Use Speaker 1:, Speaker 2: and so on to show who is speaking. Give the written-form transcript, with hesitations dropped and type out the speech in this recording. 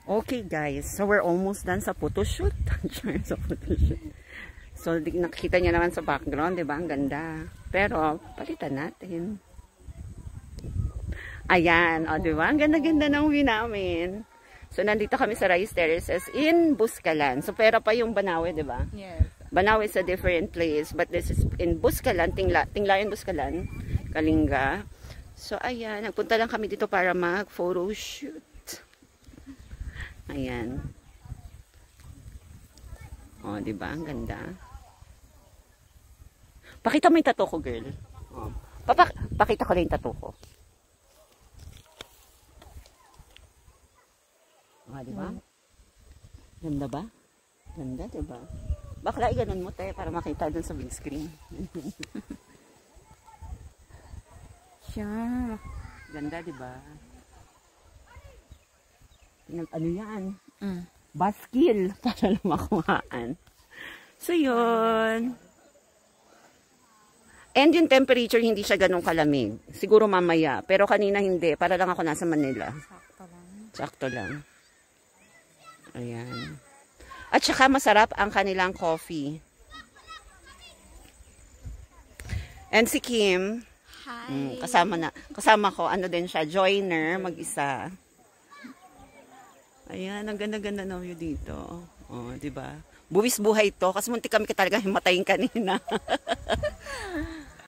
Speaker 1: Okay guys, so we're almost done sa photoshoot. Sa photoshoot. So nakikita niyo naman sa background, 'di ba? Ang ganda. Pero palitan natin. Ayan, 'di ba? Ang ganda-ganda ng view namin. So nandito kami sa Rice Terraces in Buscalan. So pero pa yung Banawe, 'di ba?
Speaker 2: Yes.
Speaker 1: Banawe is a different place, but this is in Buscalan, Tinglayan, Buscalan, Kalinga. So ayan, nagpunta lang kami dito para mag-photoshoot. Ayan. Oh, 'di ba? Ang ganda. Pakita mo 'yung tattoo ko, girl. Oh. Pakita ko lang 'yung tattoo ko. Ah, 'di ba? Ganda ba? Ganda, 'di ba? Bakla iganon mo tayo para makita dun sa big screen. Siya. Ganda, 'di ba? Ano yan? Baskil para lang makuhaan. So, yun. And yung temperature, hindi siya ganun kalamig. Siguro mamaya. Pero kanina hindi. Para lang ako nasa Manila.
Speaker 2: Sakto lang.
Speaker 1: Sakto lang. Ayan. At saka masarap ang kanilang coffee. And si Kim,
Speaker 2: Hi.
Speaker 1: kasama ko, ano din siya, joiner, mag-isa. Ayan, ang ganda-ganda ng view dito. Oh, 'di ba? Buwis buhay 'to kasi muntik kami talaga himatayin kanina.